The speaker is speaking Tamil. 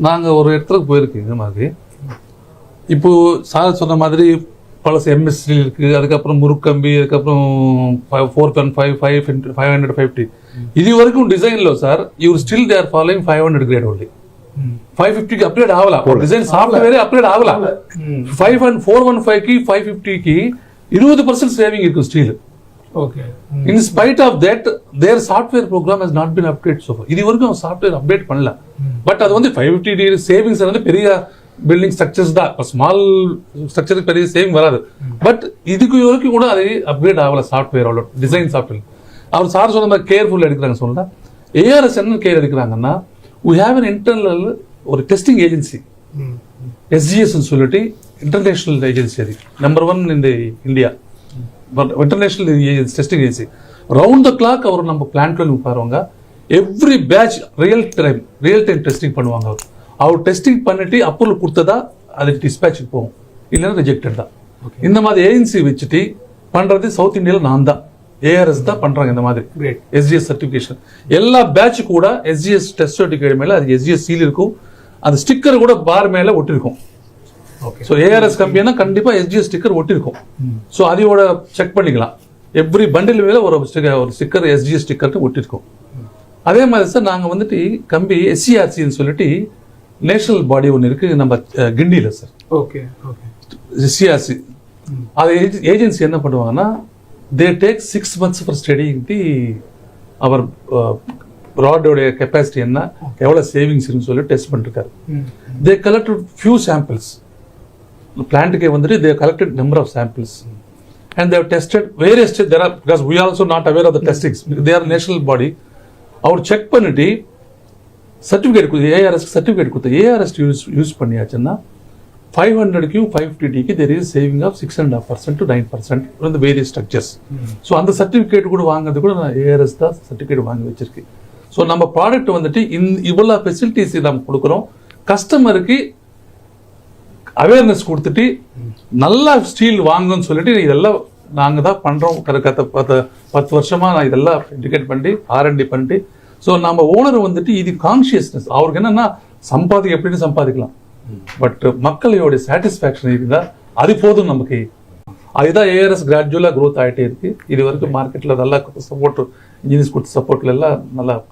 நாங்கள் ஒரு இடத்துக்கு போயிருக்கோம் இந்த மாதிரி. இப்போ சார் சொன்ன மாதிரி பழசு எம்எஸ்டி இருக்கு, அதுக்கப்புறம் முருக்கம்பி, அதுக்கப்புறம் 4.5, 500, 550. இது வரைக்கும் டிசைன்ல சார் இவர் still there following 500 grade only. 550க்கு அப்கிரேட் ஆகலாம், டிசைன் சாஃப்ட்வேரே அப்கிரேட் ஆகலாம். 415க்கு 550க்கு 20% சேவிங் இருக்கு steel. Okay. In spite of that, their software program has not been updated so far. இது வரைக்கும் சாஃப்ட்வேர் அப்டேட் பண்ணல. பட் அது வந்து 550 சேவிங்ஸ் வந்து பெரிய பில்டிங் ஸ்ட்ரக்சர்ஸ் தான், ஸ்மால் ஸ்ட்ரக்சருக்கு பெரிய சேவிங் வராது. பட் இதுக்கு வரைக்கும் கூட அது அப்கிரேட் ஆகல சாஃப்ட்வேரோட டிசைன் சாஃப்ட்வேர். அவர் சார் சொன்ன மாதிரி கேர்ஃபுல் எடுக்கிறாங்க சொன்னா, ஏஆர்எஸ் என்ன கேர் எடுக்கிறாங்கன்னா, we have an internal ஒரு டெஸ்டிங் ஏஜென்சி எஸ்ஜிஎஸ் சொல்லிட்டு இன்டர்நேஷனல் ஏஜென்சி, அது நம்பர் 1 இந்த India international testing agency. Round the clock அவர் நம்ம பிளான்ட்ல பாருவாங்க. Every batch real time testing பண்ணுவாங்க. அவர் டெஸ்டிங் பண்ணிட்டு அப்ரூவல் கொடுத்ததா அது டிஸ்பேச்சுக்கு போகும், இல்லைன்னா ரிஜெக்டட் தான். இந்த மாதிரி ஏஜென்சி வச்சுட்டு பண்றது சவுத் இந்தியாவில் நான் தான், ஏஆர்எஸ் தான் பண்றாங்க. இந்த மாதிரி எஸ்ஜிஎஸ் சர்டிபிகேஷன் எல்லா பேட்ச் கூட எஸ்ஜிஎஸ் டெஸ்ட் சர்டிஃபிகேட் மேல அது எஸ்ஜிஎஸ் சீல் இருக்கும், அந்த ஸ்டிக்கர் கூட பார் மேல ஒட்டிருக்கும். ஸோ ஏஆர்எஸ் கம்பெனினா கண்டிப்பா எஸ்ஜிஎஸ் ஸ்டிக்கர் ஒட்டிருக்கும். ஸோ அதையோட செக் பண்ணிக்கலாம். எவ்ரி பண்டில் மேல ஒரு ஸ்டிக்கர் எஸ்ஜிஎஸ் ஸ்டிக்கர் ஒட்டிருக்கும். அதே மாதிரி சார் நாங்கள் வந்துட்டு கம்பி எஸ்சிஆர்சின்னு சொல்லிட்டு நேஷனல் பாடி ஒன்று இருக்கு நம்ம கிண்டியில சார். Okay okay. எஸ்சிஆர்சி அது ஏஜென்சி என்ன பண்ணுவாங்கன்னா, they take 6 months for studying the our ராடோடைய கெப்பாசிட்டி என்ன, எவ்வளோ சேவிங்ஸ் சொல்லி டெஸ்ட் பண்ணிருக்காரு. They collected few samples. பிளான்ட்டுக்கே வந்துட்டு they collected number of samples and they tested various. There are because we also not aware of the testings, they are national body. அவர் செக் பண்ணிட்டு சர்டிஃபிகேட் கொடுத்து ஏஆர்எஸ் சர்டிஃபிகேட் கொடுத்து ஏஆர்எஸ் யூஸ் பண்ணியாச்சுன்னா 500க்கு 550க்கு there is saving of 6.5% to 9% from the various structures. So அந்த சர்டிஃபிகேட் கூட வாங்குறது கூட நான் ஏஆர்எஸ் தான் சர்டிஃபிகேட் வாங்கி வச்சிருக்கேன். ஸோ நம்ம ப்ராடக்ட் வந்துட்டு இவ்வளோ ஃபெசிலிட்டிஸ் நம்ம கொடுக்குறோம். கஸ்டமருக்கு அவேர்னஸ் கொடுத்துட்டு நல்லா ஸ்டீல் வாங்கன்னு சொல்லிட்டு இதெல்லாம் நாங்கள் தான் பண்ணுறோம். 10 வருஷமா நான் இதெல்லாம் எஜுகேட் பண்ணி ஆர்என்டி பண்ணிட்டு. ஸோ நம்ம ஓனர் வந்துட்டு இது கான்சியஸ்னஸ் அவருக்கு என்னன்னா, எப்படின்னு சம்பாதிக்கலாம், பட் மக்களோட சாட்டிஸ்ஃபேக்ஷன் இருந்தா அது போதும் நமக்கு. அதுதான் ஏஆர்எஸ் கிராஜுவலா க்ரோத் ஆகிட்டே இருக்கு. இது வரைக்கும் மார்க்கெட்ல நல்லா சப்போர்ட், இன்ஜினியர்ஸ் கொடுத்த சப்போர்ட்ல எல்லாம் நல்லா